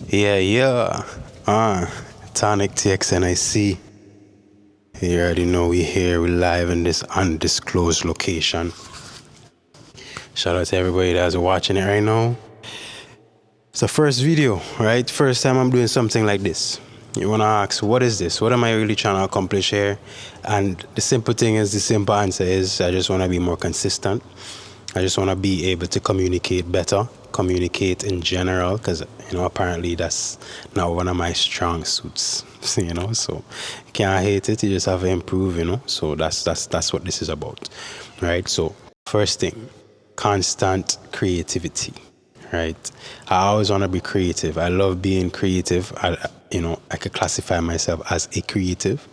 Yeah, yeah. Uh, Tonic TXNIC. You already know we here, we live in this undisclosed location. Shout out to everybody that's watching it right now. It's the first video, right? First time I'm doing something like this. You wanna ask, what is this? What am I really trying to accomplish here? And the simple thing is, the simple answer is, I just wanna be more consistent. I just wanna be able to communicate better, communicate in general, because apparently that's not one of my strong suits. So you can't hate it, you just have to improve. So that's what this is about, right? So first thing, constant creativity, right? I always want to be creative. I love being creative. I could classify myself as a creative,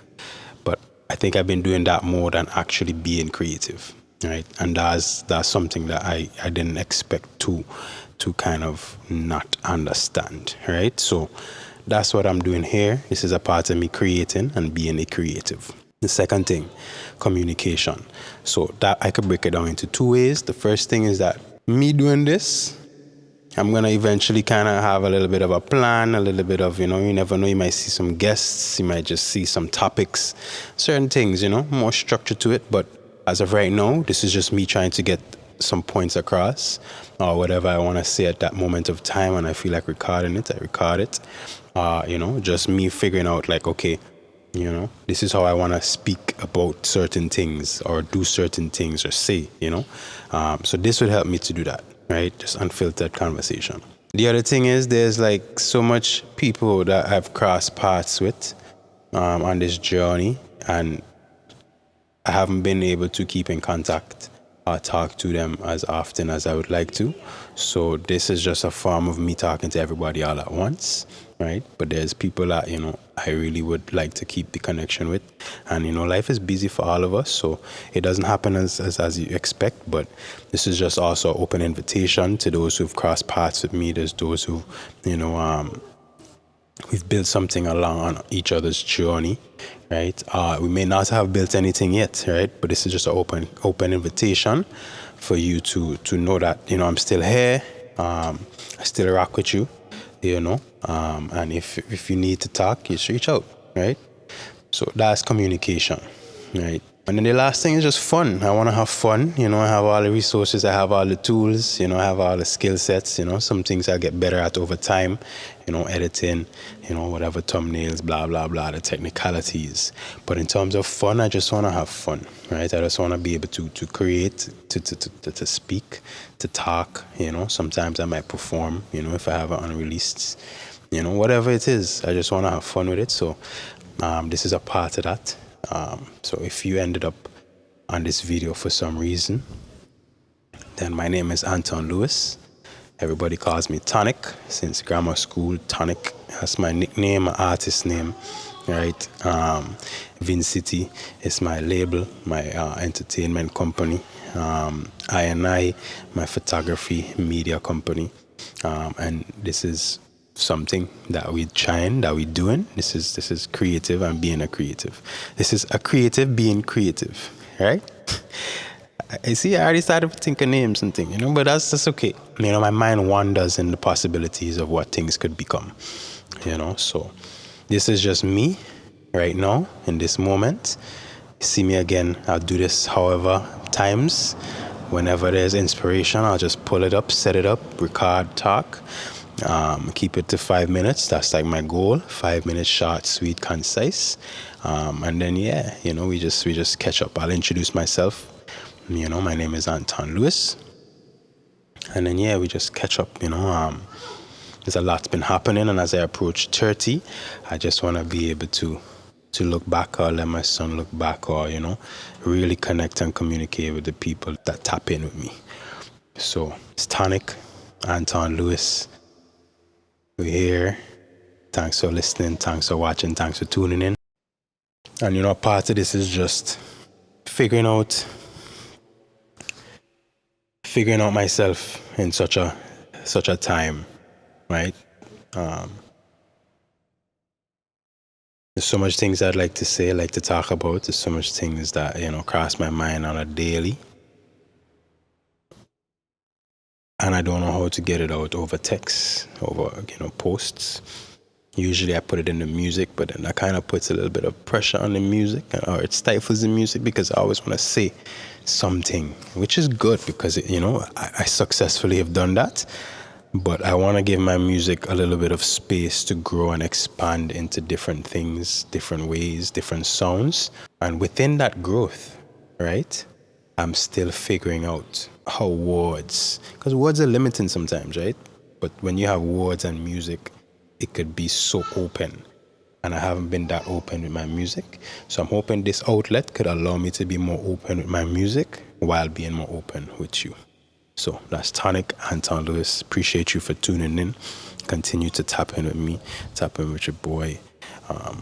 but I think I've been doing that more than actually being creative, right? And that's something that I didn't expect to kind of not understand, right? So that's what I'm doing here. This is a part of me creating and being a creative. The second thing, communication. So that I could break it down into two ways. The first thing is that me doing this, I'm going to eventually kind of have a little bit of a plan, a little bit of, you never know, you might see some guests, you might just see some topics, certain things, more structure to it. But as of right now, this is just me trying to get some points across or whatever I want to say at that moment of time. And I feel like recording it, I record it. Just me figuring out like, okay, this is how I want to speak about certain things or do certain things or say, So this would help me to do that, right? Just unfiltered conversation. The other thing is there's like so much people that I've crossed paths with on this journey, and I haven't been able to keep in contact or talk to them as often as I would like to. So this is just a form of me talking to everybody all at once, right? But there's people that, I really would like to keep the connection with. And, life is busy for all of us, so it doesn't happen as you expect. But this is just also an open invitation to those who've crossed paths with me. There's those who, we've built something along on each other's journey, right? We may not have built anything yet, right? But this is just an open invitation for you to know that I'm still here. I still rock with you, and if you need to talk, just reach out, right? So that's communication, right? And then the last thing is just fun. I want to have fun. I have all the resources. I have all the tools. I have all the skill sets. Some things I get better at over time. Editing, whatever thumbnails, blah, blah, blah, the technicalities. But in terms of fun, I just want to have fun, right? I just want to be able to create, to speak, to talk. Sometimes I might perform, if I have it unreleased, whatever it is. I just want to have fun with it. So this is a part of that. So if you ended up on this video for some reason, then my name is Anton Lewis. Everybody calls me Txnic since grammar school. Txnic, that's my nickname, my artist name, right? Vincity is my label, my entertainment company. I, my photography media company. And this is something that we trying, that we doing. This is creative and being a creative. This is a creative being creative, right? I see. I already started to think of names and things, but that's okay. My mind wanders in the possibilities of what things could become, So this is just me right now in this moment. See me again. I'll do this however times. Whenever there's inspiration, I'll just pull it up, set it up, record, talk. Keep it to 5 minutes. That's like my goal. 5 minutes, short, sweet, concise. And then we just catch up. I'll introduce myself. My name is Anton Lewis. And then we just catch up. There's a lot's been happening, and as I approach 30, I just want to be able to look back, or let my son look back, or really connect and communicate with the people that tap in with me. So it's Txnic, Anton Lewis. We're here. Thanks for listening. Thanks for watching. Thanks for tuning in. And part of this is just figuring out myself in such a time, right? There's so much things I'd like to say, like to talk about. There's so much things that cross my mind on a daily. and I don't know how to get it out over text, over posts. Usually I put it in the music, but then that kind of puts a little bit of pressure on the music, or it stifles the music, because I always want to say something, which is good because I successfully have done that. But I want to give my music a little bit of space to grow and expand into different things, different ways, different sounds. And within that growth, right, I'm still figuring out how words, because words are limiting sometimes, right? But when you have words and music, it could be so open. And I haven't been that open with my music. So I'm hoping this outlet could allow me to be more open with my music while being more open with you. So that's Txnic, Anton Lewis. Appreciate you for tuning in. Continue to tap in with me, tap in with your boy.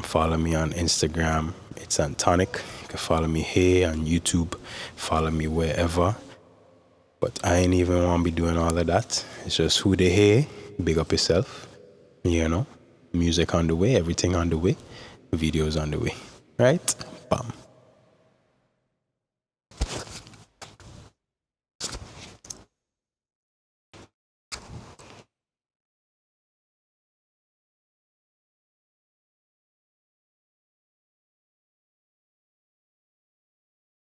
Follow me on Instagram. It's Txnic. You can follow me here on YouTube. Follow me wherever. But I ain't even want to be doing all of that. It's just who they hear. Big up yourself. Music on the way, everything on the way, videos on the way. Right? Bam.